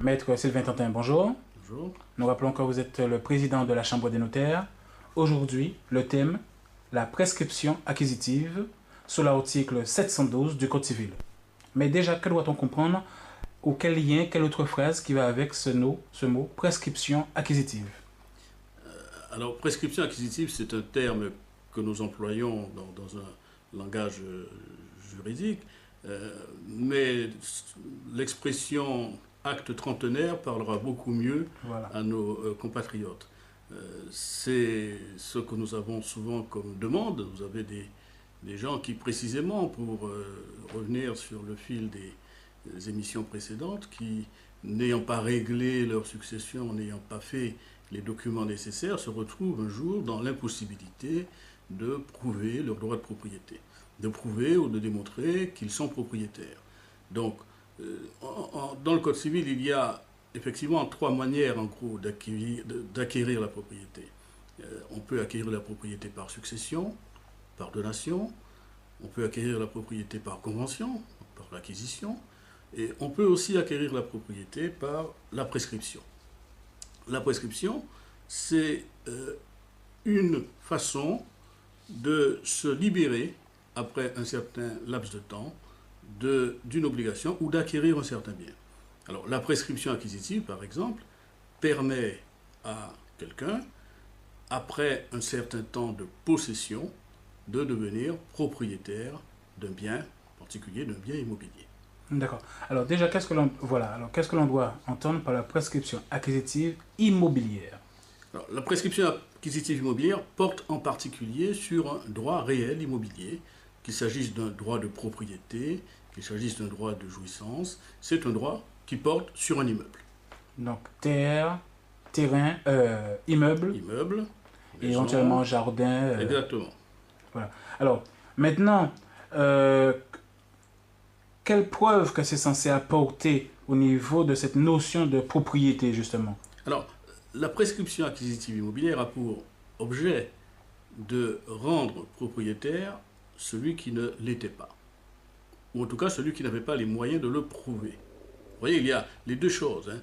Maître Sylvain Tantin, bonjour. Bonjour. Nous rappelons que vous êtes le président de la Chambre des notaires. Aujourd'hui, le thème, la prescription acquisitive, sous l'article 712 du Code civil. Mais déjà, que doit-on comprendre ou quel lien, quelle autre phrase qui va avec ce mot prescription acquisitive? Alors, prescription acquisitive, c'est un terme que nous employons dans un langage juridique, mais l'expression acte trentenaire parlera beaucoup mieux à nos compatriotes. C'est ce que nous avons souvent comme demande. Vous avez des gens qui, précisément, pour revenir sur le fil des émissions précédentes, qui, n'ayant pas réglé leur succession, n'ayant pas fait les documents nécessaires, se retrouvent un jour dans l'impossibilité de prouver leur droit de propriété, de prouver ou de démontrer qu'ils sont propriétaires. Donc, dans le Code civil, il y a effectivement trois manières, en gros, d'acquérir la propriété. On peut acquérir la propriété par succession, par donation, on peut acquérir la propriété par convention, par l'acquisition, et on peut aussi acquérir la propriété par la prescription. La prescription, c'est une façon de se libérer, après un certain laps de temps, d'une obligation ou d'acquérir un certain bien. Alors, la prescription acquisitive, par exemple, permet à quelqu'un, après un certain temps de possession, de devenir propriétaire d'un bien particulier, d'un bien immobilier. D'accord. Alors déjà, qu'est-ce que l'on doit entendre par la prescription acquisitive immobilière? Alors, la prescription acquisitive immobilière porte en particulier sur un droit réel immobilier, qu'il s'agisse d'un droit de propriété, qu'il s'agisse d'un droit de jouissance. C'est un droit qui porte sur un immeuble. Donc terre, terrain, immeuble, Immeuble, et éventuellement jardin. Exactement. Voilà. Alors, maintenant, quelle preuve que c'est censé apporter au niveau de cette notion de propriété, justement? Alors, la prescription acquisitive immobilière a pour objet de rendre propriétaire celui qui ne l'était pas, ou en tout cas celui qui n'avait pas les moyens de le prouver. Vous voyez, il y a les deux choses, hein.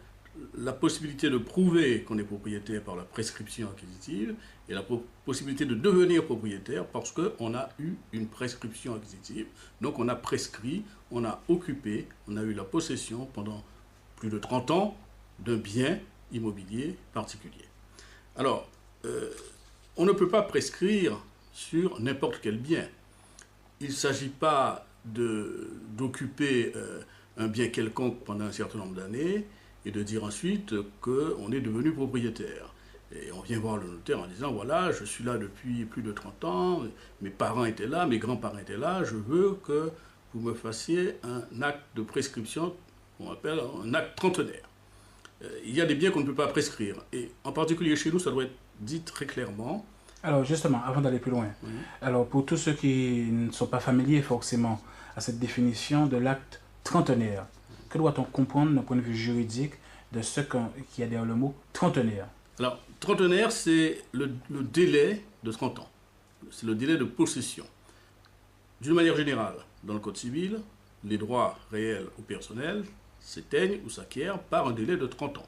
La possibilité de prouver qu'on est propriétaire par la prescription acquisitive et la possibilité de devenir propriétaire parce qu'on a eu une prescription acquisitive. Donc on a prescrit, on a occupé, on a eu la possession pendant plus de 30 ans d'un bien immobilier particulier. Alors, on ne peut pas prescrire sur n'importe quel bien. Il ne s'agit pas d'occuper un bien quelconque pendant un certain nombre d'années et de dire ensuite qu'on est devenu propriétaire. Et on vient voir le notaire en disant, voilà, je suis là depuis plus de 30 ans, mes parents étaient là, mes grands-parents étaient là, je veux que vous me fassiez un acte de prescription, qu'on appelle un acte trentenaire. Il y a des biens qu'on ne peut pas prescrire. Et en particulier chez nous, ça doit être dit très clairement. Alors justement, avant d'aller plus loin, alors pour tous ceux qui ne sont pas familiers forcément à cette définition de l'acte trentenaire, que doit-on comprendre d'un point de vue juridique de ce qu'il y a derrière le mot trentenaire? Alors, trentenaire, c'est le délai de 30 ans. C'est le délai de possession. D'une manière générale, dans le Code civil, les droits réels ou personnels s'éteignent ou s'acquièrent par un délai de 30 ans.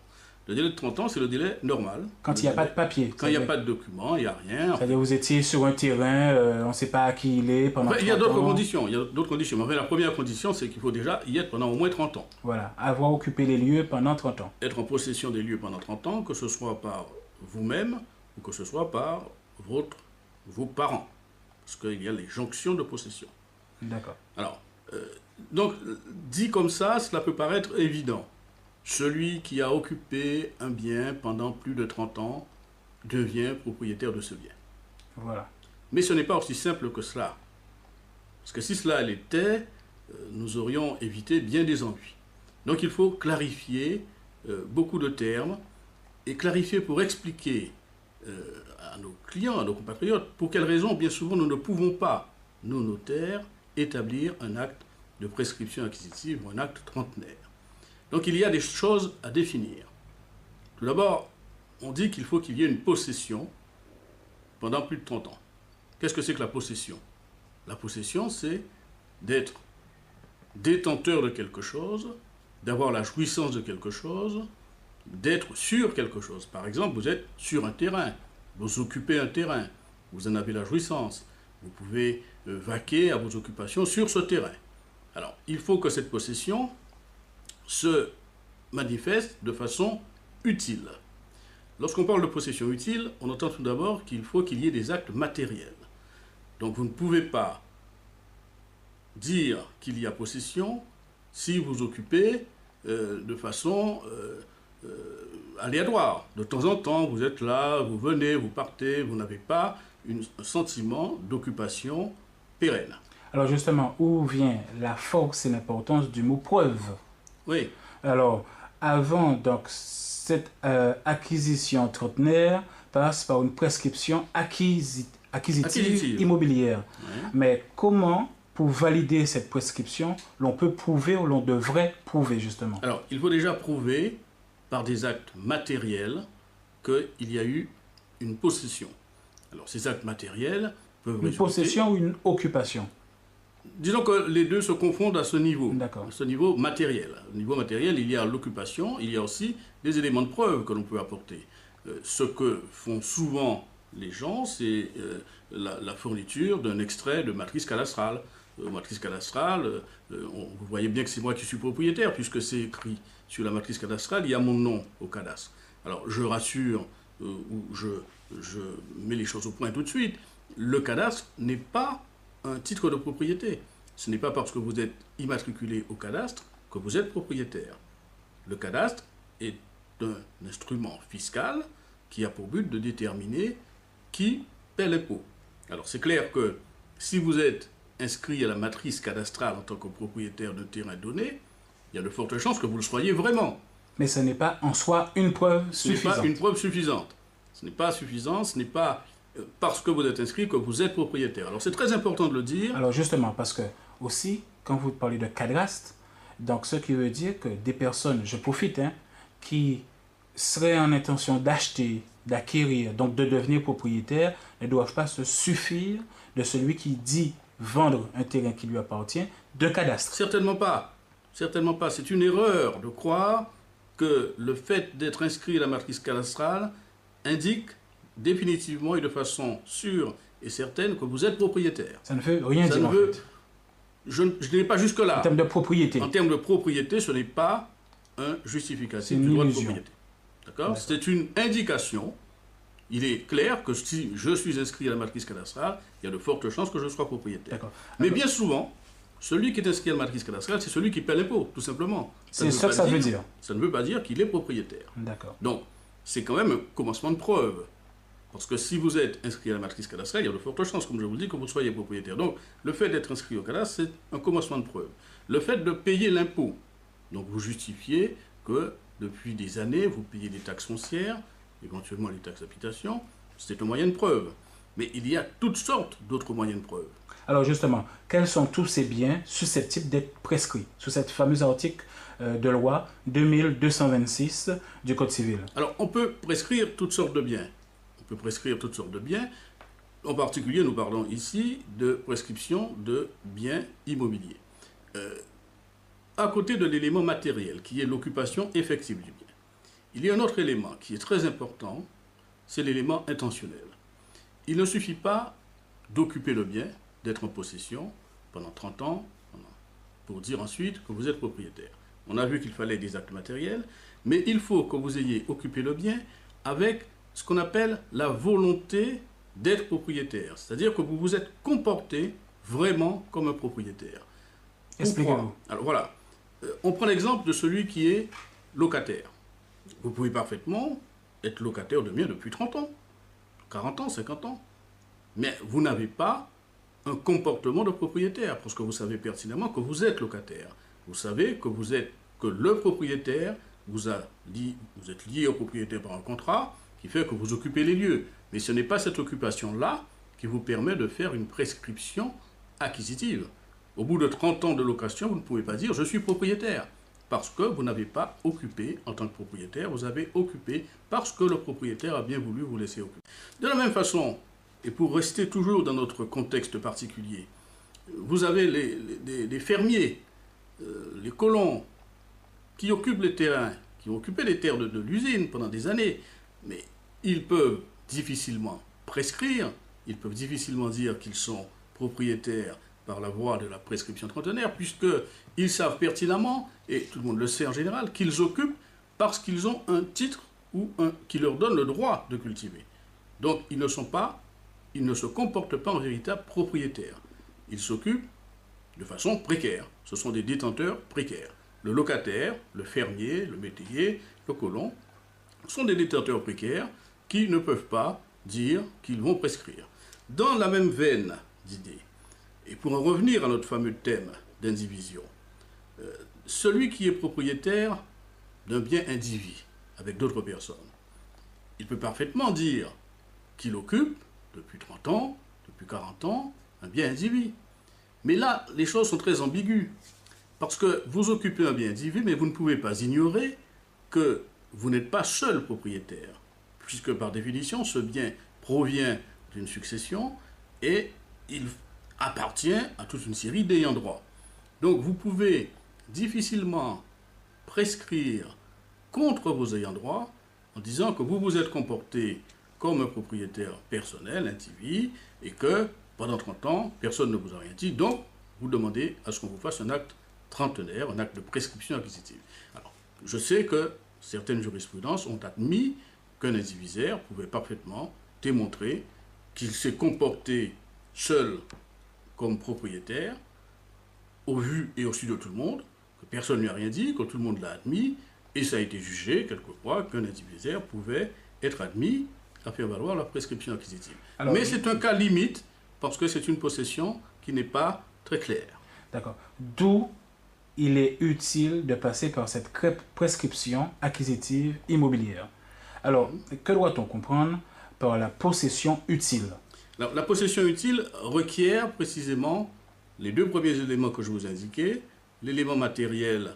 Le délai de 30 ans, c'est le délai normal. Quand il n'y a pas de papier. Quand il n'y a pas de document, il n'y a rien. C'est-à-dire vous étiez sur un terrain, on ne sait pas à qui il est pendant 30 ans. Il y a d'autres conditions. Il y a d'autres conditions. Mais en fait, la première condition, c'est qu'il faut déjà y être pendant au moins 30 ans. Voilà, avoir occupé les lieux pendant 30 ans. Être en possession des lieux pendant 30 ans, que ce soit par vous-même ou que ce soit par vos parents. Parce qu'il y a les jonctions de possession. D'accord. Alors, donc, dit comme ça, cela peut paraître évident. Celui qui a occupé un bien pendant plus de 30 ans devient propriétaire de ce bien. Voilà. Mais ce n'est pas aussi simple que cela. Parce que si cela l'était, nous aurions évité bien des ennuis. Donc il faut clarifier beaucoup de termes et clarifier pour expliquer à nos clients, à nos compatriotes, pour quelles raisons, bien souvent, nous ne pouvons pas, nous notaires, établir un acte de prescription acquisitive ou un acte trentenaire. Donc il y a des choses à définir. Tout d'abord, on dit qu'il faut qu'il y ait une possession pendant plus de 30 ans. Qu'est-ce que c'est que la possession? La possession, c'est d'être détenteur de quelque chose, d'avoir la jouissance de quelque chose, d'être sur quelque chose. Par exemple, vous êtes sur un terrain, vous occupez un terrain, vous en avez la jouissance, vous pouvez vaquer à vos occupations sur ce terrain. Alors, il faut que cette possession se manifeste de façon utile. Lorsqu'on parle de possession utile, on entend tout d'abord qu'il faut qu'il y ait des actes matériels. Donc vous ne pouvez pas dire qu'il y a possession si vous occupez de façon aléatoire. De temps en temps, vous êtes là, vous venez, vous partez, vous n'avez pas un sentiment d'occupation pérenne. Alors justement, où vient la force et l'importance du mot preuve? Oui. Alors, avant, donc, cette acquisition trentenaire passe par une prescription acquisitive immobilière. Oui. Mais comment, pour valider cette prescription, l'on peut prouver ou l'on devrait prouver justement? Alors, il faut déjà prouver par des actes matériels qu'il y a eu une possession. Alors, ces actes matériels peuvent Une possession ou une occupation? Disons que les deux se confondent à ce niveau. D'accord. À ce niveau matériel. Au niveau matériel, il y a l'occupation, il y a aussi des éléments de preuve que l'on peut apporter. Ce que font souvent les gens, c'est la fourniture d'un extrait de matrice cadastrale. Matrice cadastrale, vous voyez bien que c'est moi qui suis propriétaire, puisque c'est écrit sur la matrice cadastrale, il y a mon nom au cadastre. Alors, je rassure, ou je mets les choses au point tout de suite, le cadastre n'est pas un titre de propriété. Ce n'est pas parce que vous êtes immatriculé au cadastre que vous êtes propriétaire. Le cadastre est un instrument fiscal qui a pour but de déterminer qui paie l'impôt. Alors c'est clair que si vous êtes inscrit à la matrice cadastrale en tant que propriétaire d'un terrain donné, il y a de fortes chances que vous le soyez vraiment. Mais ce n'est pas en soi une preuve suffisante. Ce n'est pas une preuve suffisante. Ce n'est pas suffisant, ce n'est pas parce que vous êtes inscrit que vous êtes propriétaire. Alors c'est très important de le dire. Alors justement, parce que aussi, quand vous parlez de cadastre, donc ce qui veut dire que des personnes, je profite, qui seraient en intention d'acheter, d'acquérir, donc de devenir propriétaire, ne doivent pas se suffire de celui qui dit vendre un terrain qui lui appartient de cadastre. Certainement pas. Certainement pas. C'est une erreur de croire que le fait d'être inscrit à la matrice cadastrale indique définitivement et de façon sûre et certaine que vous êtes propriétaire. Ça ne veut rien dire en fait. Je n'ai pas jusque-là. En termes de propriété. En termes de propriété, ce n'est pas un justificatif du droit de propriété. D'accord ? C'est une indication. Il est clair que si je suis inscrit à la matrice cadastrale, il y a de fortes chances que je sois propriétaire. Mais bien souvent, celui qui est inscrit à la matrice cadastrale, c'est celui qui paie l'impôt, tout simplement. C'est ça que ça veut dire. Ça ne veut pas dire qu'il est propriétaire. D'accord. Donc, c'est quand même un commencement de preuve. Parce que si vous êtes inscrit à la matrice cadastrale, il y a de fortes chances, comme je vous le dis, que vous soyez propriétaire. Donc, le fait d'être inscrit au cadastre, c'est un commencement de preuve. Le fait de payer l'impôt, donc vous justifiez que depuis des années, vous payez des taxes foncières, éventuellement les taxes d'habitation, c'est un moyen de preuve. Mais il y a toutes sortes d'autres moyens de preuve. Alors justement, quels sont tous ces biens susceptibles d'être prescrits sous cette fameuse article de loi 2226 du Code civil? Alors, on peut prescrire toutes sortes de biens. On peut prescrire toutes sortes de biens. En particulier, nous parlons ici de prescription de biens immobiliers. À côté de l'élément matériel, qui est l'occupation effective du bien, il y a un autre élément qui est très important, c'est l'élément intentionnel. Il ne suffit pas d'occuper le bien, d'être en possession pendant 30 ans, pour dire ensuite que vous êtes propriétaire. On a vu qu'il fallait des actes matériels, mais il faut que vous ayez occupé le bien avec ce qu'on appelle la volonté d'être propriétaire. C'est-à-dire que vous vous êtes comporté vraiment comme un propriétaire. Expliquez-vous. Alors voilà, on prend l'exemple de celui qui est locataire. Vous pouvez parfaitement être locataire de biens depuis 30 ans, 40 ans, 50 ans. Mais vous n'avez pas un comportement de propriétaire, parce que vous savez pertinemment que vous êtes locataire. Vous savez que le propriétaire vous êtes lié au propriétaire par un contrat qui fait que vous occupez les lieux. Mais ce n'est pas cette occupation-là qui vous permet de faire une prescription acquisitive. Au bout de 30 ans de location, vous ne pouvez pas dire « je suis propriétaire » parce que vous n'avez pas occupé en tant que propriétaire, vous avez occupé parce que le propriétaire a bien voulu vous laisser occuper. De la même façon, et pour rester toujours dans notre contexte particulier, vous avez les fermiers, les colons, qui occupent les terrains, qui ont occupé les terres de l'usine pendant des années, mais ils peuvent difficilement prescrire, ils peuvent difficilement dire qu'ils sont propriétaires par la voie de la prescription trentenaire, puisqu'ils savent pertinemment, et tout le monde le sait en général, qu'ils occupent parce qu'ils ont un titre qui leur donne le droit de cultiver. Donc ils ne se comportent pas en véritable propriétaires. Ils s'occupent de façon précaire. Ce sont des détenteurs précaires. Le locataire, le fermier, le métayer, le colon, sont des détenteurs précaires qui ne peuvent pas dire qu'ils vont prescrire. Dans la même veine d'idées, et pour en revenir à notre fameux thème d'indivision, celui qui est propriétaire d'un bien indivis avec d'autres personnes, il peut parfaitement dire qu'il occupe depuis 30 ans, depuis 40 ans, un bien indivis. Mais là, les choses sont très ambiguës. Parce que vous occupez un bien indivis, mais vous ne pouvez pas ignorer que vous n'êtes pas seul propriétaire. Puisque par définition, ce bien provient d'une succession et il appartient à toute une série d'ayants droit. Donc vous pouvez difficilement prescrire contre vos ayants droit en disant que vous vous êtes comporté comme un propriétaire personnel, indivis, et que pendant 30 ans, personne ne vous a rien dit, donc vous demandez à ce qu'on vous fasse un acte trentenaire, un acte de prescription acquisitive. Alors, je sais que certaines jurisprudences ont admis qu'un indivisaire pouvait parfaitement démontrer qu'il s'est comporté seul comme propriétaire, au vu et au su de tout le monde, que personne ne lui a rien dit, que tout le monde l'a admis, et ça a été jugé quelquefois qu'un indivisaire pouvait être admis à faire valoir la prescription acquisitive. Alors, mais c'est un cas limite, parce que c'est une possession qui n'est pas très claire. D'accord. D'où il est utile de passer par cette prescription acquisitive immobilière. Alors, que doit-on comprendre par la possession utile? Alors, la possession utile requiert précisément les deux premiers éléments que je vous indiquais, l'élément matériel,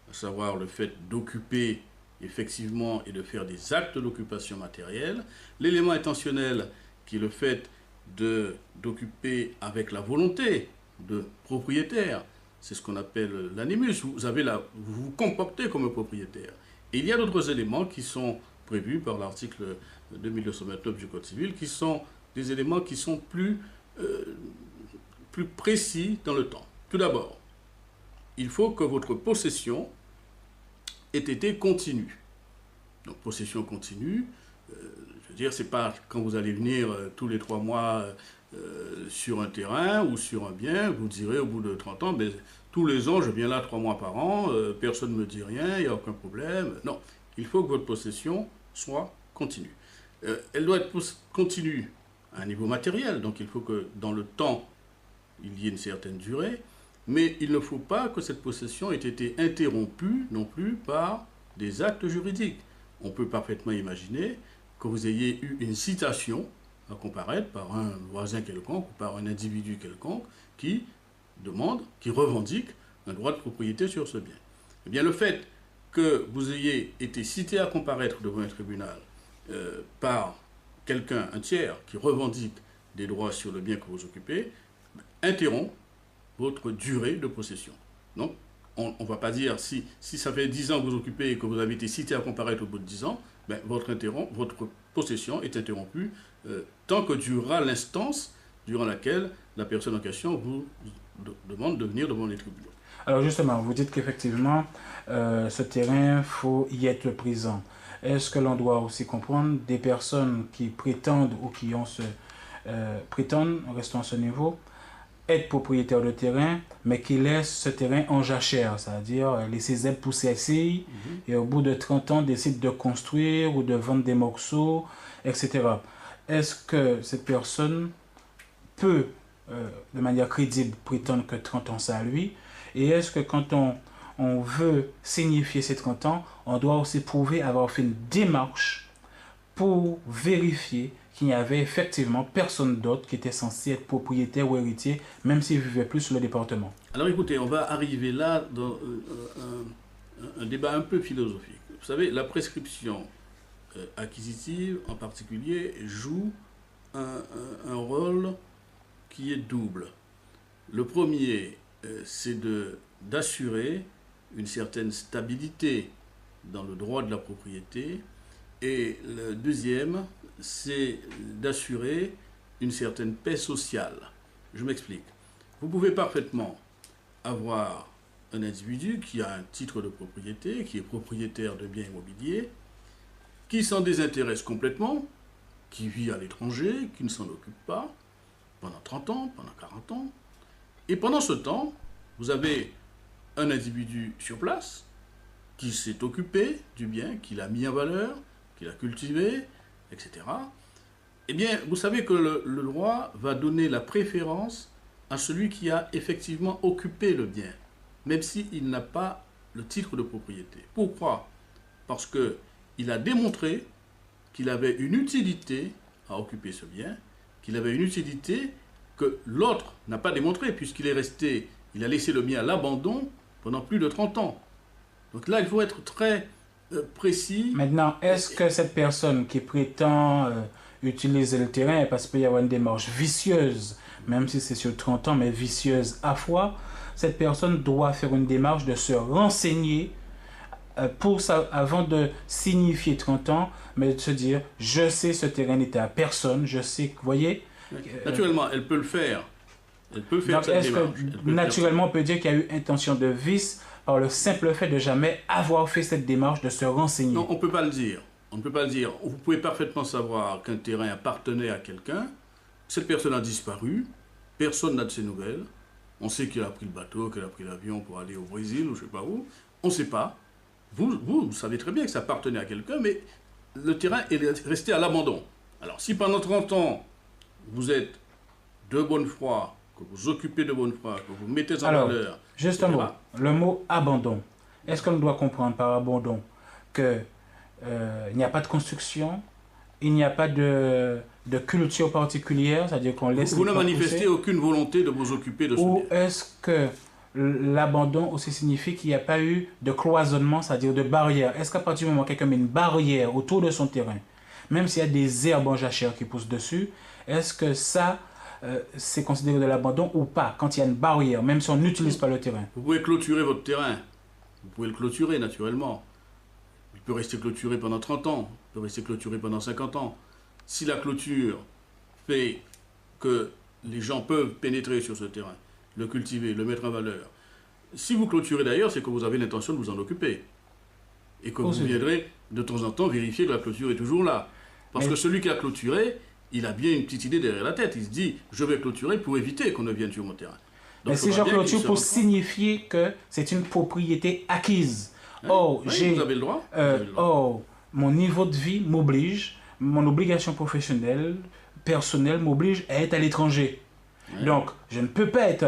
à savoir le fait d'occuper effectivement et de faire des actes d'occupation matérielle, l'élément intentionnel qui est le fait d'occuper avec la volonté de propriétaire, c'est ce qu'on appelle l'animus, vous vous comportez comme un propriétaire. Et il y a d'autres éléments qui sont prévus par l'article 2229 du Code civil, qui sont des éléments qui sont plus précis dans le temps. Tout d'abord, il faut que votre possession ait été continue. Donc, possession continue, je veux dire, c'est pas quand vous allez venir tous les 3 mois sur un terrain ou sur un bien, vous direz au bout de 30 ans, ben, tous les ans, je viens là 3 mois par an, personne ne me dit rien, il n'y a aucun problème. Non, il faut que votre possession soit continue. Elle doit être continue à un niveau matériel, donc il faut que dans le temps, il y ait une certaine durée, mais il ne faut pas que cette possession ait été interrompue non plus par des actes juridiques. On peut parfaitement imaginer que vous ayez eu une citation à comparaître par un voisin quelconque ou par un individu quelconque qui demande, qui revendique un droit de propriété sur ce bien. Eh bien, le fait que vous ayez été cité à comparaître devant un tribunal par quelqu'un, un tiers, qui revendique des droits sur le bien que vous occupez, interrompt votre durée de possession. Donc, on ne va pas dire, si ça fait 10 ans que vous occupez et que vous avez été cité à comparaître au bout de 10 ans, ben, votre possession est interrompue tant que durera l'instance durant laquelle la personne en question vous demande de venir devant les tribunaux. Alors justement, vous dites qu'effectivement, ce terrain, il faut y être présent. Est-ce que l'on doit aussi comprendre des personnes qui prétendent ou qui ont prétendent, restons à ce niveau, être propriétaires de terrain, mais qui laissent ce terrain en jachère, c'est-à-dire laisser zèbre pousser assis, et au bout de 30 ans décident de construire ou de vendre des morceaux, etc. Est-ce que cette personne peut, de manière crédible, prétendre que 30 ans c'est à lui? Et est-ce que quand on veut signifier ces 30 ans, on doit aussi prouver avoir fait une démarche pour vérifier qu'il n'y avait effectivement personne d'autre qui était censé être propriétaire ou héritier, même s'il ne vivait plus sur le département? Alors écoutez, on va arriver là dans un débat un peu philosophique. Vous savez, la prescription acquisitive en particulier joue un rôle qui est double. Le premier, c'est d'assurer une certaine stabilité dans le droit de la propriété. Et le deuxième, c'est d'assurer une certaine paix sociale. Je m'explique. Vous pouvez parfaitement avoir un individu qui a un titre de propriété, qui est propriétaire de biens immobiliers, qui s'en désintéresse complètement, qui vit à l'étranger, qui ne s'en occupe pas, pendant 30 ans, pendant 40 ans. Et pendant ce temps, vous avez un individu sur place qui s'est occupé du bien, qui l'a mis en valeur, qui l'a cultivé, etc. Eh bien, vous savez que le droit va donner la préférence à celui qui a effectivement occupé le bien, même s'il n'a pas le titre de propriété. Pourquoi? Parce qu'il a démontré qu'il avait une utilité à occuper ce bien, qu'il avait une utilité que l'autre n'a pas démontré, puisqu'il est resté, il a laissé le bien à l'abandon pendant plus de 30 ans. Donc là, il faut être très précis. Maintenant, est-ce que cette personne qui prétend utiliser le terrain, parce qu'il peut y avoir une démarche vicieuse, même si c'est sur 30 ans, mais vicieuse à fois, cette personne doit faire une démarche de se renseigner avant de signifier 30 ans, mais de se dire, je sais ce terrain n'était à personne, je sais que, vous voyez... Naturellement, elle peut le faire. Elle peut faire donc, cette est-ce démarche. que naturellement, on peut dire qu'il y a eu intention de vice par le simple fait de jamais avoir fait cette démarche de se renseigner? Non, on ne peut pas le dire. On ne peut pas le dire. Vous pouvez parfaitement savoir qu'un terrain appartenait à quelqu'un. Cette personne a disparu. Personne n'a de ses nouvelles. On sait qu'il a pris le bateau, qu'il a pris l'avion pour aller au Brésil ou je ne sais pas où. On ne sait pas. Vous savez très bien que ça appartenait à quelqu'un, mais le terrain est resté à l'abandon. Alors, si pendant 30 ans, vous êtes de bonne foi, que vous occupez de bonne foi, que vous mettez en valeur... Justement, le mot abandon, est-ce qu'on doit comprendre par abandon qu'il n'y a pas de construction, il n'y a pas de culture particulière, c'est-à-dire qu'on laisse... Vous ne manifestez aucune volonté de vous occuper de ce bien. Ou est-ce que l'abandon aussi signifie qu'il n'y a pas eu de cloisonnement, c'est-à-dire de barrière? Est-ce qu'à partir du moment où quelqu'un met une barrière autour de son terrain, même s'il y a des herbes en jachère qui poussent dessus, est-ce que ça, c'est considéré de l'abandon ou pas, quand il y a une barrière, même si on n'utilise pas le terrain? Vous pouvez clôturer votre terrain. Vous pouvez le clôturer, naturellement. Il peut rester clôturé pendant 30 ans. Il peut rester clôturé pendant 50 ans. Si la clôture fait que les gens peuvent pénétrer sur ce terrain, le cultiver, le mettre en valeur. Si vous clôturez d'ailleurs, c'est que vous avez l'intention de vous en occuper. Et que vous viendrez de temps en temps vérifier que la clôture est toujours là. Parce que celui qui a clôturé, il a bien une petite idée derrière la tête. Il se dit, je vais clôturer pour éviter qu'on ne vienne sur mon terrain. Donc, mais si je clôture pour signifier que c'est une propriété acquise. Oh, oui, vous avez le droit. Oh, mon niveau de vie m'oblige, mon obligation professionnelle, personnelle m'oblige à être à l'étranger. Ouais. Donc, je ne peux pas être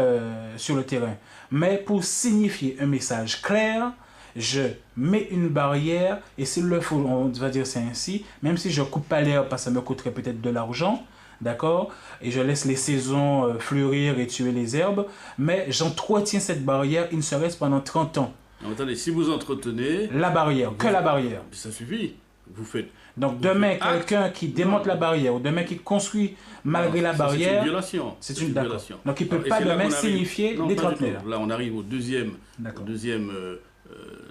sur le terrain. Mais pour signifier un message clair, je mets une barrière, et s'il le faut, on va dire c'est ainsi, même si je ne coupe pas l'herbe parce que ça me coûterait peut-être de l'argent, d'accord, et je laisse les saisons fleurir et tuer les herbes, mais j'entretiens cette barrière, il ne serait-ce pendant 30 ans. Non, attendez, si vous entretenez... La barrière, que la barrière. Ça suffit, vous faites... Donc demain, quelqu'un qui démonte la barrière, ou demain qui construit malgré la barrière... C'est une violation. C'est une violation. Donc il ne peut pas demain signifier les trentenaires. Là, on arrive au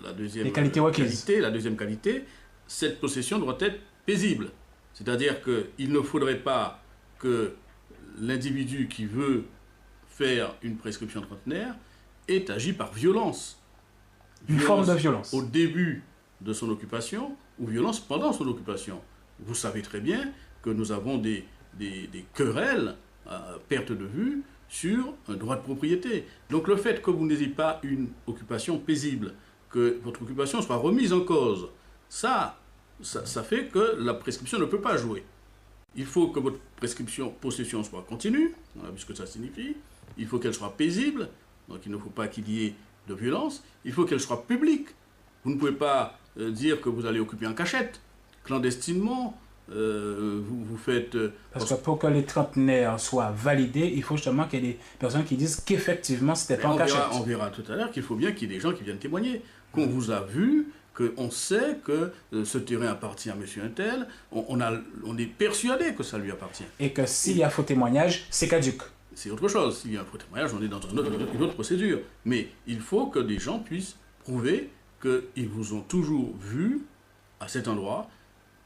la deuxième qualité, cette possession doit être paisible. C'est-à-dire qu'il ne faudrait pas que l'individu qui veut faire une prescription trentenaire ait agi par violence. Une forme de violence. Au début de son occupation ou violence pendant son occupation. Vous savez très bien que nous avons des querelles à perte de vue sur un droit de propriété. Donc le fait que vous n'ayez pas une occupation paisible, que votre occupation soit remise en cause, ça fait que la prescription ne peut pas jouer. Il faut que votre possession soit continue, puisque ça signifie. Il faut qu'elle soit paisible, donc il ne faut pas qu'il y ait de violence. Il faut qu'elle soit publique. Vous ne pouvez pas dire que vous allez occuper en cachette, clandestinement. Vous faites... Parce que pour que les trentenaires soient validés, il faut justement qu'il y ait des personnes qui disent qu'effectivement c'était pas en cachette. On verra tout à l'heure qu'il faut bien qu'il y ait des gens qui viennent témoigner, qu'on vous a vu, qu'on sait que ce terrain appartient à monsieur untel, on est persuadé que ça lui appartient. Et que s'il y a faux témoignage, c'est caduc. C'est autre chose. S'il y a un faux témoignage, on est dans une autre procédure. Mais il faut que des gens puissent prouver qu'ils vous ont toujours vu à cet endroit,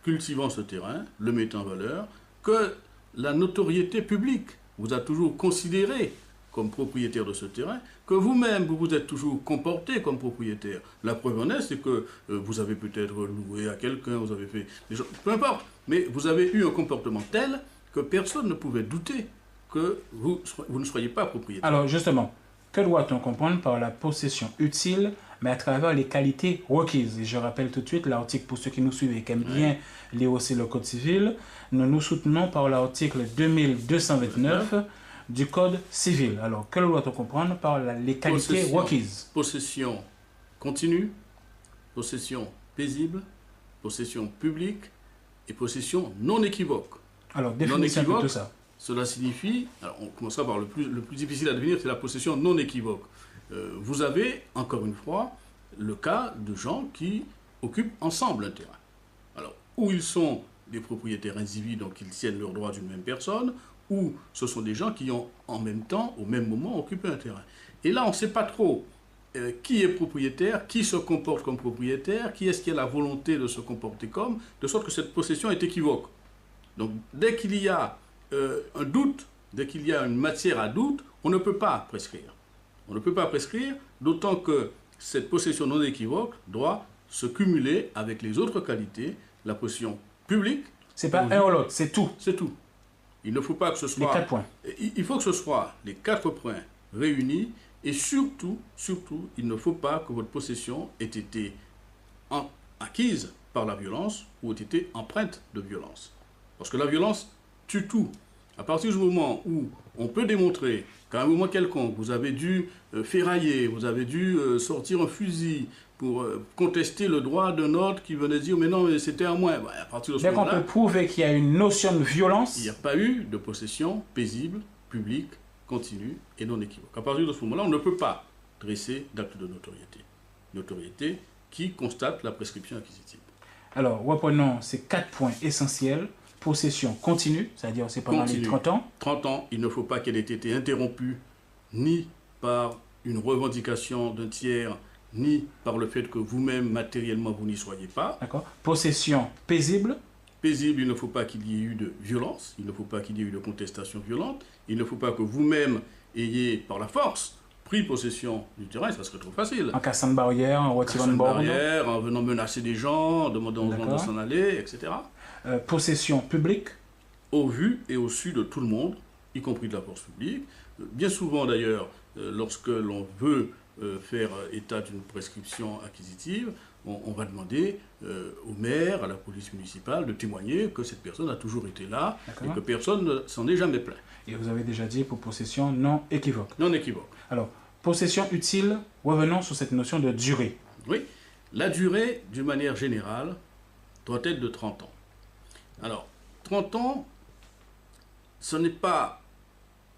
cultivant ce terrain, le mettant en valeur, que la notoriété publique vous a toujours considéré comme propriétaire de ce terrain, que vous-même, vous vous êtes toujours comporté comme propriétaire. La preuve en est, c'est que vous avez peut-être loué à quelqu'un, vous avez fait des choses, peu importe, mais vous avez eu un comportement tel que personne ne pouvait douter que vous ne soyez pas propriétaire. Alors justement, que doit-on comprendre par la possession utile, mais à travers les qualités requises? Et je rappelle tout de suite l'article, pour ceux qui nous suivent et qui aiment bien lire aussi le Code civil, nous nous soutenons par l'article 2229 du Code civil. Alors, que doit-on comprendre par les qualités requises? Possession continue, possession paisible, possession publique et possession non équivoque. Alors, définissez un peu tout ça. Cela signifie, alors on commencera par le plus difficile à devenir, c'est la possession non équivoque. Vous avez, encore une fois, le cas de gens qui occupent ensemble un terrain. Alors, où ils sont des propriétaires individus, donc ils tiennent leurs droits d'une même personne, ou ce sont des gens qui ont en même temps, au même moment, occupé un terrain. Et là, on ne sait pas trop qui est propriétaire, qui se comporte comme propriétaire, qui est-ce qui a la volonté de se comporter comme, de sorte que cette possession est équivoque. Donc, dès qu'il y a un doute, dès qu'il y a une matière à doute, on ne peut pas prescrire. On ne peut pas prescrire, d'autant que cette possession non équivoque doit se cumuler avec les autres qualités, la possession publique. C'est pas un ou l'autre, c'est tout. C'est tout. Il ne faut pas que ce soit... Les 4 points. Il faut que ce soit les 4 points réunis, et surtout, il ne faut pas que votre possession ait été acquise par la violence ou ait été empreinte de violence. Parce que la violence tue tout. À partir du moment où on peut démontrer qu'à un moment quelconque, vous avez dû ferrailler, vous avez dû sortir un fusil pour contester le droit d'un autre qui venait dire « mais non, c'était à moi ». À partir de ce moment-là, on peut prouver qu'il y a une notion de violence. Il n'y a pas eu de possession paisible, publique, continue et non équivoque. À partir de ce moment-là, on ne peut pas dresser d'acte de notoriété. Notoriété qui constate la prescription acquisitive. Alors, reprenons ces 4 points essentiels. Possession continue, c'est-à-dire c'est pendant les 30 ans. 30 ans, il ne faut pas qu'elle ait été interrompue ni par une revendication d'un tiers, ni par le fait que vous-même, matériellement, vous n'y soyez pas. D'accord. Possession paisible. Paisible, il ne faut pas qu'il y ait eu de violence, il ne faut pas qu'il y ait eu de contestation violente, il ne faut pas que vous-même ayez, par la force, pris possession du terrain, ça serait trop facile. En cassant une barrière, en retirant une borne. En venant menacer des gens, en demandant aux gens de s'en aller, etc. Possession publique. Au vu et au su de tout le monde, y compris de la force publique. Bien souvent d'ailleurs, lorsque l'on veut faire état d'une prescription acquisitive, on va demander au maire, à la police municipale de témoigner que cette personne a toujours été là et que personne ne s'en est jamais plaint. Et vous avez déjà dit pour possession non équivoque. Non équivoque. Alors, possession utile, revenons sur cette notion de durée. Oui, la durée, d'une manière générale, doit être de 30 ans. Alors, 30 ans, ce n'est pas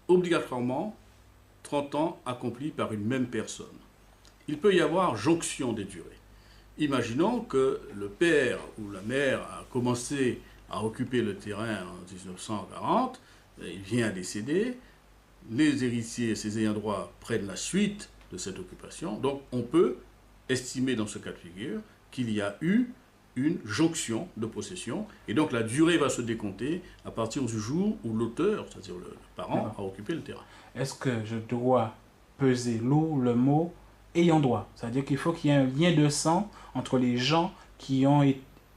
obligatoirement 30 ans accomplis par une même personne. Il peut y avoir jonction des durées. Imaginons que le père ou la mère a commencé à occuper le terrain en 1940, il vient à décéder, les héritiers et ses ayants droit prennent la suite de cette occupation, donc on peut estimer dans ce cas de figure qu'il y a eu une jonction de possession, et donc la durée va se décompter à partir du jour où l'auteur, c'est-à-dire le parent, a occupé le terrain. Est-ce que je dois peser le mot ayant droit? C'est-à-dire qu'il faut qu'il y ait un lien de sang entre les gens qui ont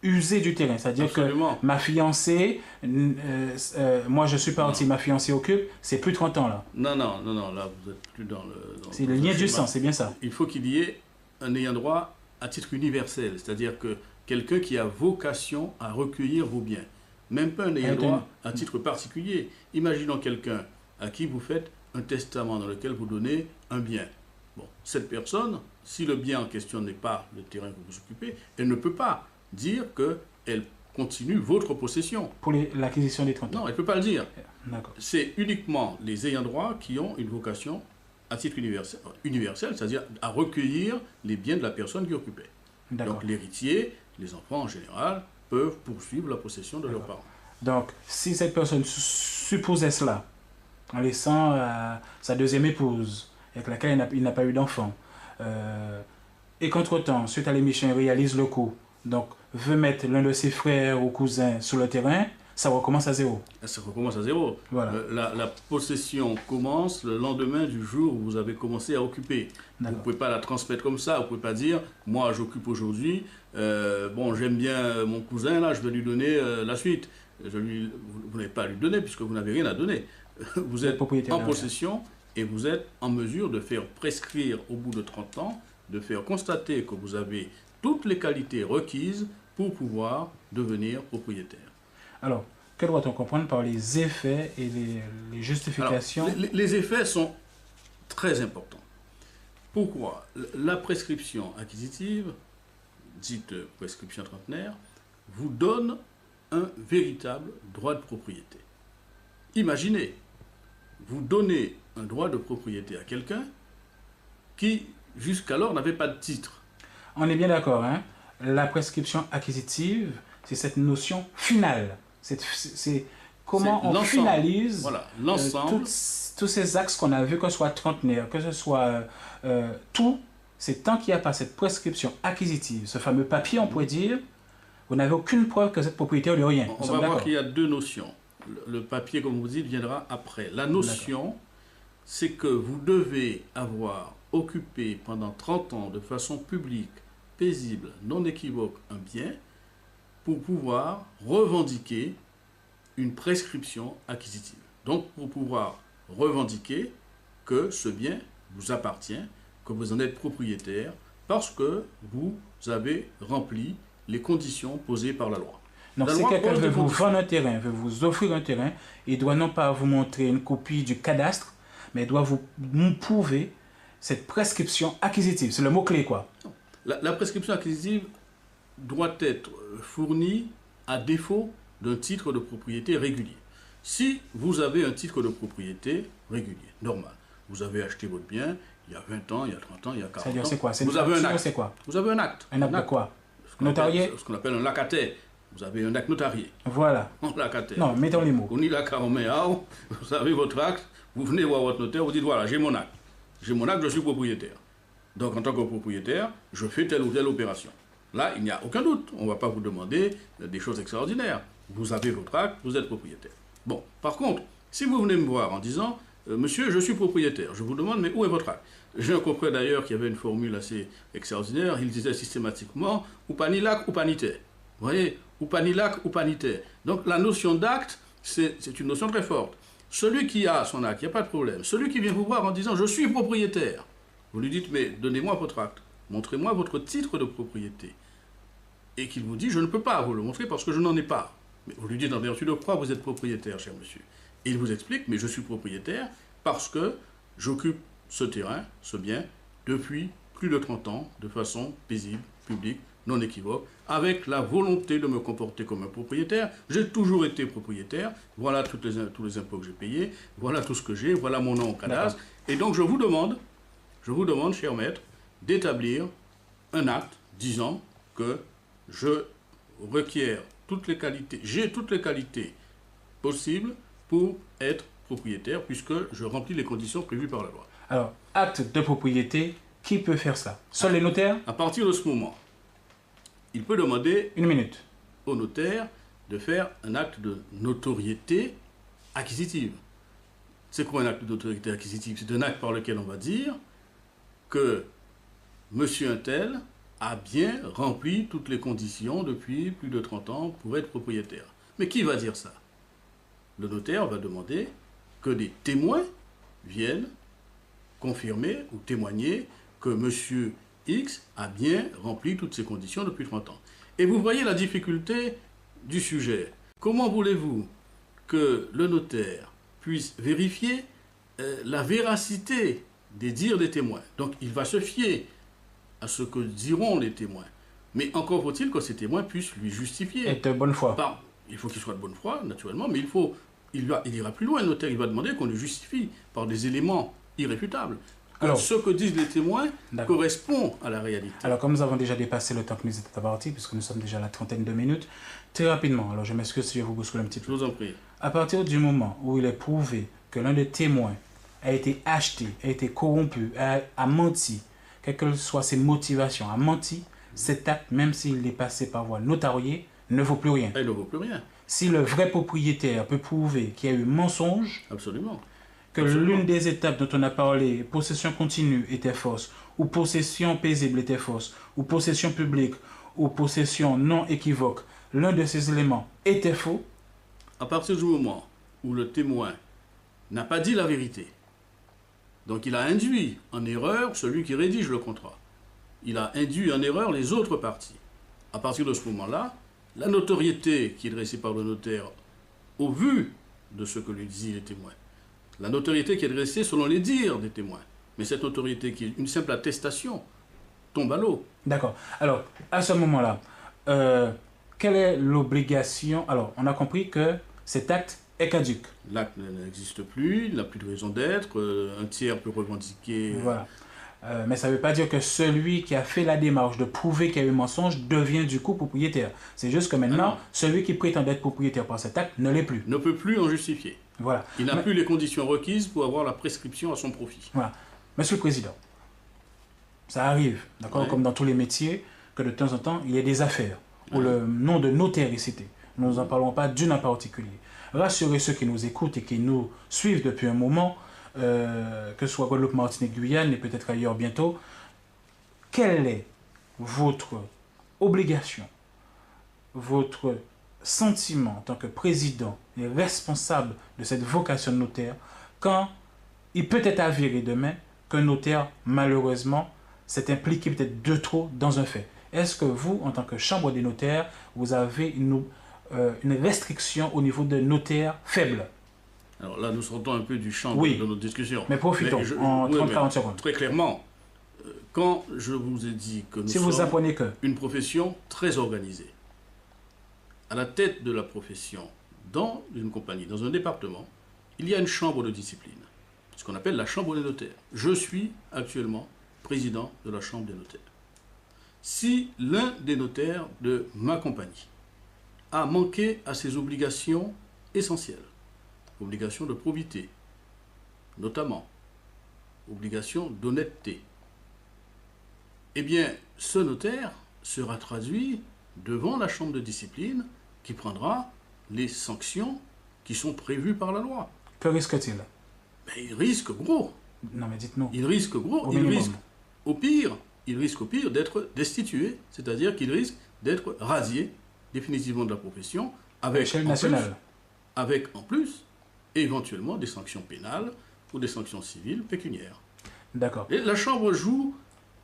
usé du terrain. C'est-à-dire Absolument. Que ma fiancée, moi je suis parti, ma fiancée occupe, c'est plus 30 ans là. Non, là vous êtes plus dans le... C'est le lien du sang, c'est bien ça. Il faut qu'il y ait un ayant droit à titre universel, c'est-à-dire que quelqu'un qui a vocation à recueillir vos biens. Même pas un ayant droit à titre particulier. Imaginons quelqu'un à qui vous faites un testament dans lequel vous donnez un bien. Bon, cette personne, si le bien en question n'est pas le terrain que vous occupez, elle ne peut pas dire qu'elle continue votre possession. Pour l'acquisition des 30 ans. Non, elle ne peut pas le dire. D'accord. C'est uniquement les ayants droit qui ont une vocation à titre universel, c'est-à-dire à recueillir les biens de la personne qui occupait. Donc l'héritier, les enfants en général, peuvent poursuivre la possession de leurs parents. Donc, si cette personne supposait cela, en laissant sa deuxième épouse, avec laquelle il n'a pas eu d'enfant, et qu'entre-temps, suite à l'émission, il réalise le coup, donc veut mettre l'un de ses frères ou cousins sur le terrain, ça recommence à zéro. Ça recommence à zéro. Voilà. La possession commence le lendemain du jour où vous avez commencé à occuper. Vous ne pouvez pas la transmettre comme ça. Vous ne pouvez pas dire, moi j'occupe aujourd'hui, bon j'aime bien mon cousin, là je vais lui donner la suite. Vous n'avez pas à lui donner puisque vous n'avez rien à donner. Vous êtes en possession et vous êtes en mesure de faire prescrire au bout de 30 ans, de faire constater que vous avez toutes les qualités requises pour pouvoir devenir propriétaire. Alors, que doit-on comprendre par les effets et les justifications? Alors, les effets sont très importants. Pourquoi? La prescription acquisitive, dite prescription trentenaire, vous donne un véritable droit de propriété. Imaginez, vous donnez un droit de propriété à quelqu'un qui, jusqu'alors, n'avait pas de titre. On est bien d'accord, hein? La prescription acquisitive, c'est cette notion finale. C'est comment on finalise tous ces axes qu'on a vus, que ce soit trentenaire, que ce soit tout. C'est tant qu'il n'y a pas cette prescription acquisitive, ce fameux papier, on pourrait dire, vous n'avez aucune preuve que cette propriété est de rien. On va voir qu'il y a deux notions. Le papier, comme vous dites, viendra après. La notion, c'est que vous devez avoir occupé pendant 30 ans de façon publique, paisible, non équivoque, un bien pour pouvoir revendiquer une prescription acquisitive. Donc, pour pouvoir revendiquer que ce bien vous appartient, que vous en êtes propriétaire, parce que vous avez rempli les conditions posées par la loi. Donc, si quelqu'un veut vous vendre un terrain, veut vous offrir un terrain, il doit non pas vous montrer une copie du cadastre, mais il doit vous prouver cette prescription acquisitive. C'est le mot-clé, quoi. La prescription acquisitive doit être fournie à défaut d'un titre de propriété régulier. Si vous avez un titre de propriété régulier, normal, vous avez acheté votre bien il y a 20 ans, il y a 30 ans, il y a 40 ans. C'est-à-dire, c'est quoi? Vous avez un acte. C'est quoi? Vous avez un acte. Un acte de quoi? Notarié? Ce qu'on appelle un locataire. Vous avez un acte notarié. Voilà. Un locataire. Non, mettons les mots. Vous n'y la vous avez votre acte, vous venez voir votre notaire, vous dites voilà, j'ai mon acte. J'ai mon acte, je suis propriétaire. Donc en tant que propriétaire, je fais telle ou telle opération. Là, il n'y a aucun doute. On ne va pas vous demander des choses extraordinaires. Vous avez votre acte, vous êtes propriétaire. Bon, par contre, si vous venez me voir en disant monsieur, je suis propriétaire, je vous demande mais où est votre acte? J'ai compris d'ailleurs qu'il y avait une formule assez extraordinaire. Il disait systématiquement ou pas ni lac ou pas ni terre. Vous voyez, ou pas ni lac ou pas ni terre. Donc la notion d'acte, c'est une notion très forte. Celui qui a son acte, il n'y a pas de problème. Celui qui vient vous voir en disant je suis propriétaire, vous lui dites mais donnez-moi votre acte, montrez-moi votre titre de propriété. Et qu'il vous dit je ne peux pas vous le montrer parce que je n'en ai pas. Mais vous lui dites en vertu de quoi vous êtes propriétaire, cher monsieur. Et il vous explique mais je suis propriétaire parce que j'occupe ce terrain, ce bien, depuis plus de 30 ans, de façon paisible, publique, non équivoque, avec la volonté de me comporter comme un propriétaire. J'ai toujours été propriétaire, voilà tous les impôts que j'ai payés, voilà tout ce que j'ai, voilà mon nom au cadastre. Et donc je vous demande, cher maître, d'établir un acte disant que je requiers toutes les qualités, j'ai toutes les qualités possibles pour être propriétaire, puisque je remplis les conditions prévues par la loi. Alors, acte de propriété, qui peut faire ça? Seuls les notaires? À partir de ce moment, il peut demander au notaire de faire un acte de notoriété acquisitive. C'est quoi un acte de notoriété acquisitive? C'est un acte par lequel on va dire que monsieur untel a bien rempli toutes les conditions depuis plus de 30 ans pour être propriétaire. Mais qui va dire ça? Le notaire va demander que des témoins viennent confirmer ou témoigner que monsieur X a bien rempli toutes ces conditions depuis 30 ans. Et vous voyez la difficulté du sujet. Comment voulez-vous que le notaire puisse vérifier la véracité des dires des témoins? Donc il va se fier à ce que diront les témoins. Mais encore faut-il que ces témoins puissent lui justifier. Et de bonne foi. Il faut qu'il soit de bonne foi, naturellement, mais il ira plus loin. Le notaire, il va demander qu'on le justifie par des éléments irréfutables. Alors, ce que disent les témoins correspond à la réalité. Alors, comme nous avons déjà dépassé le temps que nous étions partis, puisque nous sommes déjà à la 30aine de minutes, très rapidement, alors je m'excuse si je vous bouscule un petit peu. Je vous en prie. À partir du moment où il est prouvé que l'un des témoins a été acheté, a été corrompu, a menti, quelles que soient ses motivations, a menti, cet acte, même s'il est passé par voie notariée, ne vaut plus rien. Il ne vaut plus rien. Si le vrai propriétaire peut prouver qu'il y a eu mensonge, Absolument. que l'une des étapes dont on a parlé, possession continue, était fausse, ou possession paisible était fausse, ou possession publique, ou possession non équivoque, l'un de ces éléments était faux. À partir du moment où le témoin n'a pas dit la vérité, donc il a induit en erreur celui qui rédige le contrat. Il a induit en erreur les autres parties. À partir de ce moment-là, la notoriété qui est dressée par le notaire au vu de ce que lui disent les témoins, la notoriété qui est dressée selon les dires des témoins, mais cette notoriété qui est une simple attestation, tombe à l'eau. D'accord. Alors, à ce moment-là, quelle est l'obligation? Alors, on a compris que cet acte est caduc. L'acte n'existe plus, il n'a plus de raison d'être, un tiers peut revendiquer... Voilà. Mais ça ne veut pas dire que celui qui a fait la démarche de prouver qu'il y a eu mensonge devient du coup propriétaire. C'est juste que maintenant, celui qui prétend être propriétaire par cet acte ne l'est plus. Ne peut plus en justifier. Voilà. Il n'a plus les conditions requises pour avoir la prescription à son profit. Voilà. Monsieur le Président, ça arrive, d'accord, comme dans tous les métiers, que de temps en temps, il y a des affaires où le nom de notaire est cité. Nous n'en parlons pas d'une en particulier. Rassurez ceux qui nous écoutent et qui nous suivent depuis un moment, que ce soit Guadeloupe, Martinique, Guyane et peut-être ailleurs bientôt. Quelle est votre obligation, votre sentiment en tant que président et responsable de cette vocation de notaire quand il peut être avéré demain qu'un notaire, malheureusement, s'est impliqué peut-être de trop dans un fait? Est-ce que vous, en tant que chambre des notaires, vous avez une restriction au niveau de notaires faibles? Alors là, nous sortons un peu du champ Oui, de notre discussion. mais profitons en 30-40 secondes. Très clairement, quand je vous ai dit que nous Si vous sommes apprenez que une profession très organisée, à la tête de la profession, dans une compagnie, dans un département, il y a une chambre de discipline, ce qu'on appelle la chambre des notaires. Je suis actuellement président de la chambre des notaires. Si l'un des notaires de ma compagnie a manqué à ses obligations essentielles, obligation de probité, notamment obligation d'honnêteté, eh bien, ce notaire sera traduit devant la chambre de discipline qui prendra les sanctions qui sont prévues par la loi. que risque-t-il? Ben, il risque gros. Non, mais dites-nous. Il risque gros. Il risque au pire d'être destitué, c'est-à-dire qu'il risque d'être radié définitivement de la profession avec l'échelle nationale. Avec en plus éventuellement des sanctions pénales ou des sanctions civiles pécuniaires. D'accord. Et la Chambre joue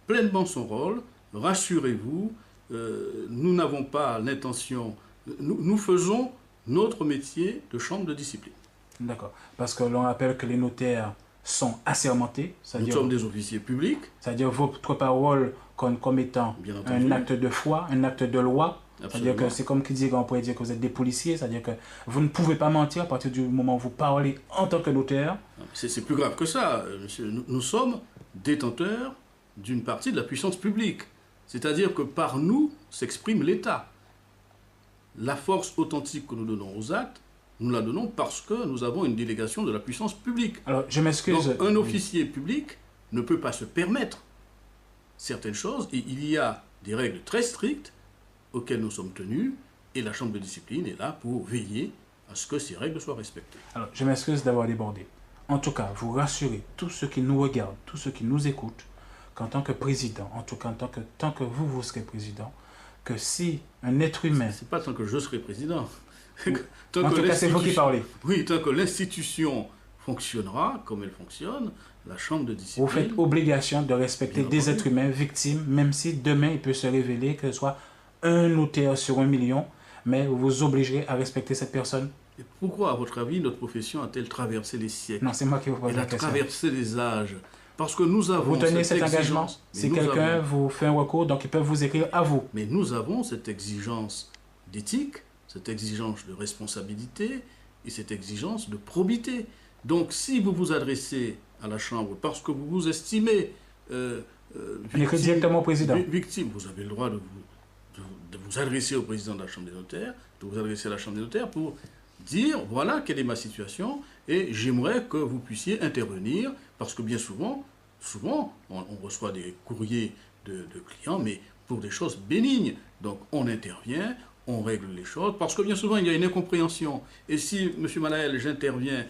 pleinement son rôle. Rassurez-vous, nous n'avons pas l'intention... Nous faisons notre métier de chambre de discipline. D'accord. Parce que l'on rappelle que les notaires sont assermentés. Nous sommes des officiers publics. C'est-à-dire votre parole comme étant un acte de foi, un acte de loi. C'est-à-dire que c'est comme qui dit qu'on pourrait dire que vous êtes des policiers, c'est-à-dire que vous ne pouvez pas mentir à partir du moment où vous parlez en tant que notaire. C'est plus grave que ça, monsieur. Nous sommes détenteurs d'une partie de la puissance publique. C'est-à-dire que par nous s'exprime l'État. La force authentique que nous donnons aux actes, nous la donnons parce que nous avons une délégation de la puissance publique. Alors, je m'excuse. Donc, un officier public ne peut pas se permettre certaines choses et il y a des règles très strictes auxquelles nous sommes tenus, et la chambre de discipline est là pour veiller à ce que ces règles soient respectées. Alors, je m'excuse d'avoir débordé. En tout cas, vous rassurez tous ceux qui nous regardent, tous ceux qui nous écoutent, qu'en tant que président, en tout cas tant que vous serez président, que si un être humain... C'est pas tant que je serai président. En tout cas, c'est vous qui parlez. Oui, tant que l'institution fonctionnera comme elle fonctionne, la chambre de discipline... Vous faites obligation de respecter des êtres humains victimes, même si demain il peut se révéler que ce soit un notaire sur 1 million, mais vous vous obligerez à respecter cette personne. Et pourquoi, à votre avis, notre profession a-t-elle traversé les siècles? Non, c'est moi qui vous pose la question. Elle a traversé les âges. Parce que nous avons... Vous tenez cet engagement. Si quelqu'un vous fait un recours, donc ils peuvent vous écrire à vous. Mais nous avons cette exigence d'éthique, cette exigence de responsabilité et cette exigence de probité. Donc, si vous vous adressez à la Chambre parce que vous vous estimez victime, directement au président. Victime, vous avez le droit de vous adresser au président de la Chambre des notaires, de vous adresser à la Chambre des notaires pour dire, voilà quelle est ma situation et j'aimerais que vous puissiez intervenir parce que bien souvent, souvent, on reçoit des courriers de clients, mais pour des choses bénignes. Donc on intervient, on règle les choses, parce que bien souvent il y a une incompréhension. Et si, M. Malaël, j'interviens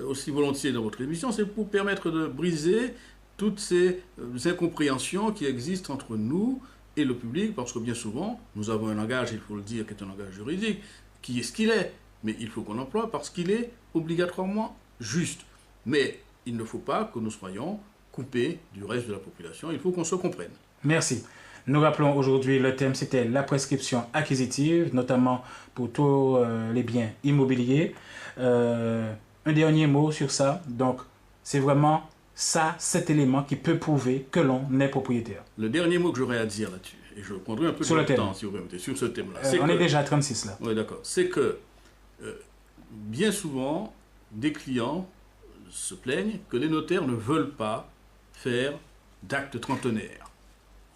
aussi volontiers dans votre émission, c'est pour permettre de briser toutes ces incompréhensions qui existent entre nous et le public, parce que bien souvent, nous avons un langage, il faut le dire, qui est un langage juridique, qui est ce qu'il est, mais il faut qu'on emploie parce qu'il est obligatoirement juste. Mais il ne faut pas que nous soyons coupés du reste de la population, il faut qu'on se comprenne. Merci. Nous rappelons aujourd'hui, le thème c'était la prescription acquisitive, notamment pour tous les biens immobiliers. Un dernier mot sur ça. Donc, c'est vraiment ça, cet élément qui peut prouver que l'on est propriétaire. Le dernier mot que j'aurais à dire là-dessus, et je prendrai un peu de temps si vous permettez, sur ce thème-là. On est déjà à 36 là. Oui, d'accord. C'est que bien souvent, des clients se plaignent que les notaires ne veulent pas faire d'actes trentenaires.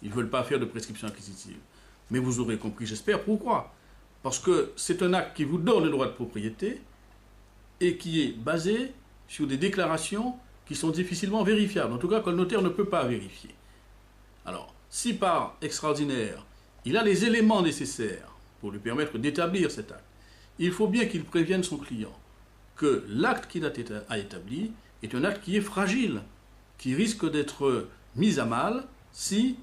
Ils ne veulent pas faire de prescription acquisitive. Mais vous aurez compris, j'espère, pourquoi. Parce que c'est un acte qui vous donne le droit de propriété et qui est basé sur des déclarations qui sont difficilement vérifiables. En tout cas, que le notaire ne peut pas vérifier. Alors, si par extraordinaire, il a les éléments nécessaires pour lui permettre d'établir cet acte, il faut bien qu'il prévienne son client que l'acte qu'il a établi est un acte qui est fragile, qui risque d'être mis à mal si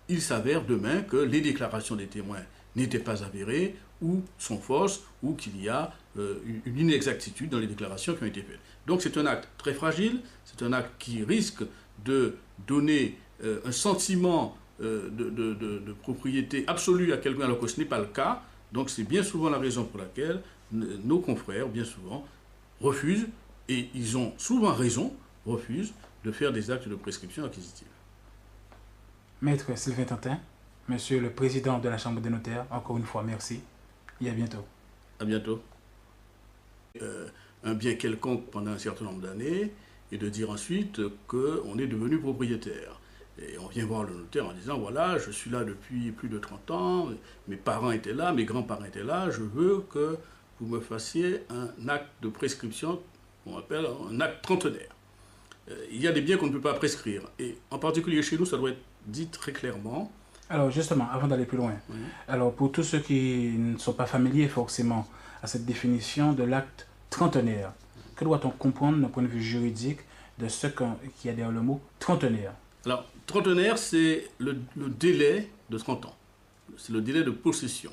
il s'avère demain que les déclarations des témoins n'étaient pas avérées ou sont fausses ou qu'il y a une inexactitude dans les déclarations qui ont été faites. Donc c'est un acte très fragile, c'est un acte qui risque de donner un sentiment de propriété absolue à quelqu'un alors que ce n'est pas le cas. Donc c'est bien souvent la raison pour laquelle nos confrères, bien souvent, refusent, et ils ont souvent raison, refusent de faire des actes de prescription acquisitive. Maître Sylvain Tantin, Monsieur le Président de la Chambre des notaires, encore une fois, merci et à bientôt. À bientôt. Un bien quelconque pendant un certain nombre d'années et de dire ensuite qu'on est devenu propriétaire. Et on vient voir le notaire en disant, voilà, je suis là depuis plus de 30 ans, mes parents étaient là, mes grands-parents étaient là, je veux que vous me fassiez un acte de prescription, qu'on appelle un acte trentenaire. Il y a des biens qu'on ne peut pas prescrire. Et en particulier chez nous, ça doit être dit très clairement. Alors justement, avant d'aller plus loin, alors pour tous ceux qui ne sont pas familiers forcément à cette définition de l'acte trentenaire, que doit-on comprendre d'un point de vue juridique de ce qu'il y a derrière le mot trentenaire? Alors, trentenaire, c'est le délai de 30 ans. C'est le délai de possession.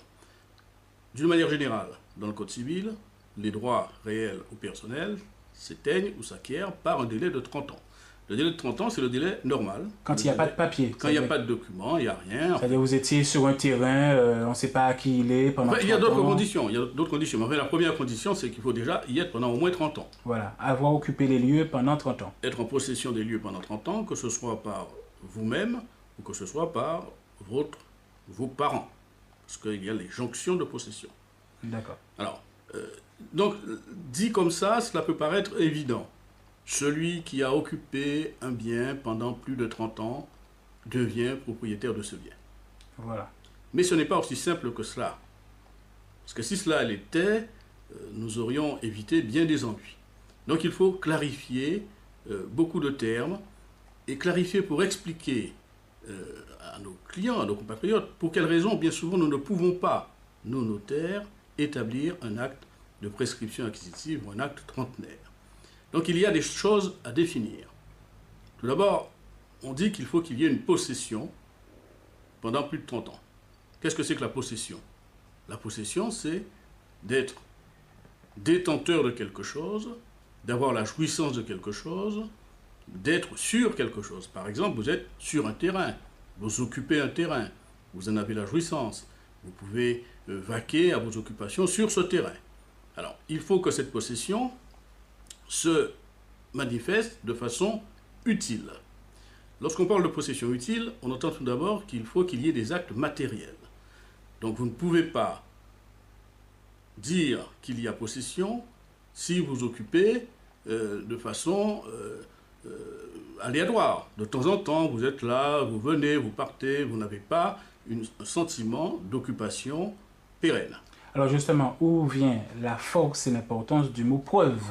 D'une manière générale, dans le Code civil, les droits réels ou personnels s'éteignent ou s'acquièrent par un délai de 30 ans. Le délai de 30 ans, c'est le délai normal. Quand il n'y a pas de papier. Quand il n'y a pas de document, il n'y a rien. C'est-à-dire vous étiez sur un terrain, on ne sait pas à qui il est pendant 30 ans. Il y a d'autres conditions. Il y a d'autres conditions. Mais enfin, la première condition, c'est qu'il faut déjà y être pendant au moins 30 ans. Voilà, avoir occupé les lieux pendant 30 ans. Être en possession des lieux pendant 30 ans, que ce soit par vous-même ou que ce soit par vos parents. Parce qu'il y a les jonctions de possession. D'accord. Alors, donc, dit comme ça, cela peut paraître évident. Celui qui a occupé un bien pendant plus de 30 ans devient propriétaire de ce bien. Voilà. Mais ce n'est pas aussi simple que cela. Parce que si cela l'était, nous aurions évité bien des ennuis. Donc il faut clarifier beaucoup de termes et clarifier pour expliquer à nos clients, à nos compatriotes, pour quelles raisons, bien souvent, nous ne pouvons pas, nos notaires, établir un acte de prescription acquisitive ou un acte trentenaire. Donc il y a des choses à définir. Tout d'abord, on dit qu'il faut qu'il y ait une possession pendant plus de 30 ans. Qu'est-ce que c'est que la possession? La possession, c'est d'être détenteur de quelque chose, d'avoir la jouissance de quelque chose, d'être sur quelque chose. Par exemple, vous êtes sur un terrain, vous occupez un terrain, vous en avez la jouissance, vous pouvez vaquer à vos occupations sur ce terrain. Alors, il faut que cette possession se manifeste de façon utile. Lorsqu'on parle de possession utile, on entend tout d'abord qu'il faut qu'il y ait des actes matériels. Donc vous ne pouvez pas dire qu'il y a possession si vous occupez de façon aléatoire. De temps en temps, vous êtes là, vous venez, vous partez, vous n'avez pas un sentiment d'occupation pérenne. Alors justement, où vient la force et l'importance du mot preuve?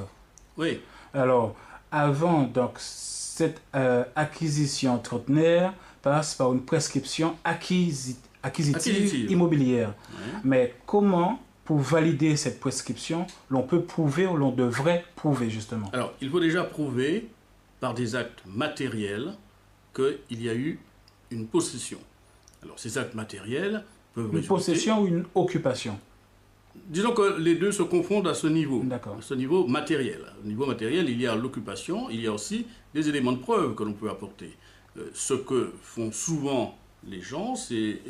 Oui. Alors, avant donc cette acquisition trentenaire passe par une prescription acquisitive immobilière. Ouais. Mais comment, pour valider cette prescription, l'on peut prouver ou l'on devrait prouver justement? Alors, il faut déjà prouver par des actes matériels qu'il y a eu une possession. Alors, ces actes matériels peuvent Une possession ou une occupation? Disons que les deux se confondent à ce niveau, D'accord. à ce niveau matériel. Au niveau matériel, il y a l'occupation, il y a aussi des éléments de preuve que l'on peut apporter. Ce que font souvent les gens, c'est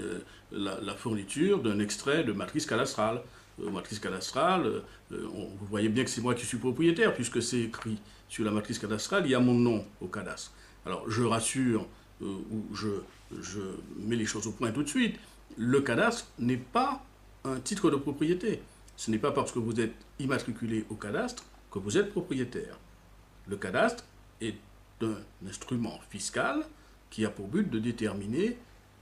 la fourniture d'un extrait de matrice cadastrale. Matrice cadastrale, vous voyez bien que c'est moi qui suis propriétaire, puisque c'est écrit sur la matrice cadastrale, il y a mon nom au cadastre. Alors je rassure, ou je mets les choses au point tout de suite, le cadastre n'est pas un titre de propriété. Ce n'est pas parce que vous êtes immatriculé au cadastre que vous êtes propriétaire. Le cadastre est un instrument fiscal qui a pour but de déterminer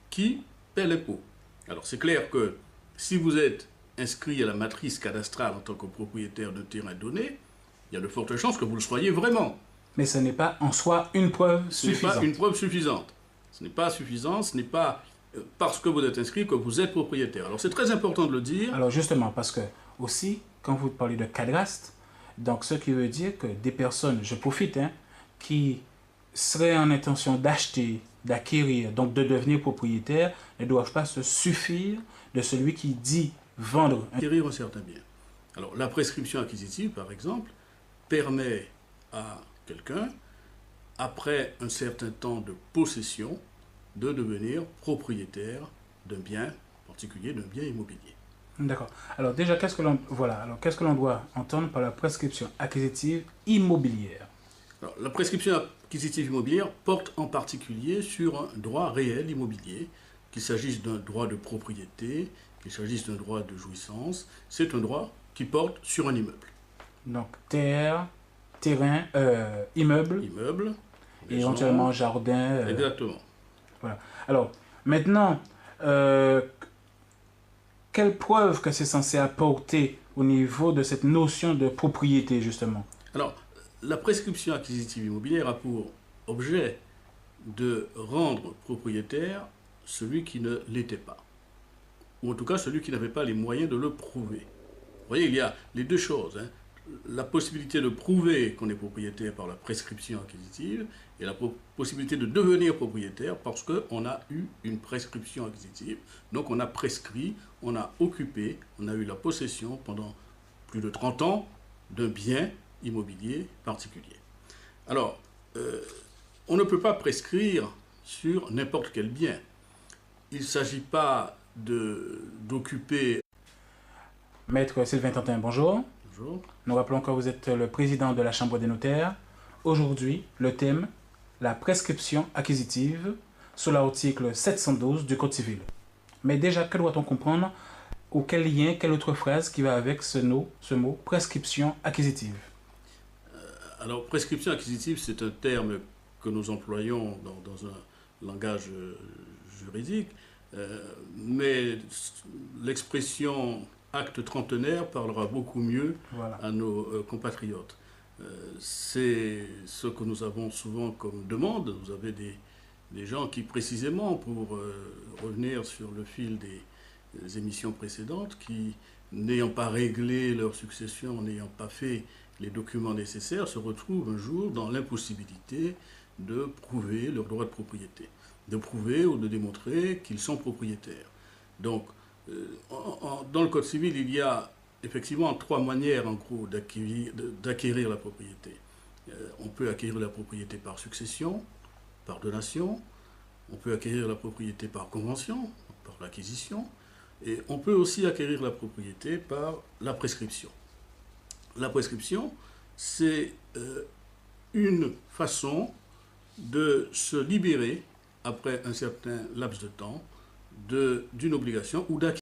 qui paie l'impôt. Alors c'est clair que si vous êtes inscrit à la matrice cadastrale en tant que propriétaire d'un terrain donné, il y a de fortes chances que vous le soyez vraiment. Mais ce n'est pas en soi une preuve suffisante. Ce n'est pas une preuve suffisante. Ce n'est pas suffisant, ce n'est pas parce que vous êtes inscrit que vous êtes propriétaire. Alors c'est très important de le dire. Alors justement, parce que aussi, quand vous parlez de cadastre, donc ce qui veut dire que des personnes, je profite, qui seraient en intention d'acheter, d'acquérir, donc de devenir propriétaire, ne doivent pas se suffire de celui qui dit vendre. Acquérir un certain bien. Alors la prescription acquisitive, par exemple, permet à quelqu'un, après un certain temps de possession, de devenir propriétaire d'un bien particulier, d'un bien immobilier. D'accord. Alors déjà, qu'est-ce que l'on doit entendre par la prescription acquisitive immobilière? Alors, la prescription acquisitive immobilière porte en particulier sur un droit réel immobilier, qu'il s'agisse d'un droit de propriété, qu'il s'agisse d'un droit de jouissance. C'est un droit qui porte sur un immeuble. Donc terre, terrain, immeuble, Immeuble, et maison, éventuellement jardin. Exactement. Voilà. Alors, maintenant, quelle preuve que c'est censé apporter au niveau de cette notion de propriété, justement? Alors, la prescription acquisitive immobilière a pour objet de rendre propriétaire celui qui ne l'était pas. Ou en tout cas, celui qui n'avait pas les moyens de le prouver. Vous voyez, il y a les deux choses. La possibilité de prouver qu'on est propriétaire par la prescription acquisitive et la possibilité de devenir propriétaire parce qu'on a eu une prescription acquisitive. Donc on a prescrit, on a occupé, on a eu la possession pendant plus de 30 ans d'un bien immobilier particulier. Alors, on ne peut pas prescrire sur n'importe quel bien. Il ne s'agit pas d'occuper... Maître Sylvain Tantin, bonjour. Bonjour. Nous rappelons que vous êtes le président de la Chambre des notaires. Aujourd'hui, le thème, la prescription acquisitive, sous l'article 712 du Code civil. Mais déjà, que doit-on comprendre ou quel lien, quelle autre phrase qui va avec ce mot prescription acquisitive? Alors, prescription acquisitive, c'est un terme que nous employons dans un langage juridique, mais l'expression acte trentenaire parlera beaucoup mieux à nos compatriotes. C'est ce que nous avons souvent comme demande. Vous avez des gens qui, précisément, pour revenir sur le fil des émissions précédentes, qui, n'ayant pas réglé leur succession, n'ayant pas fait les documents nécessaires, se retrouvent un jour dans l'impossibilité de prouver leur droit de propriété, de prouver ou de démontrer qu'ils sont propriétaires. Donc, dans le Code civil, il y a effectivement 3 manières, en gros, d'acquérir la propriété. On peut acquérir la propriété par succession, par donation, on peut acquérir la propriété par convention, par l'acquisition, et on peut aussi acquérir la propriété par la prescription. La prescription, c'est une façon de se libérer, après un certain laps de temps, d'une obligation ou d'acquérir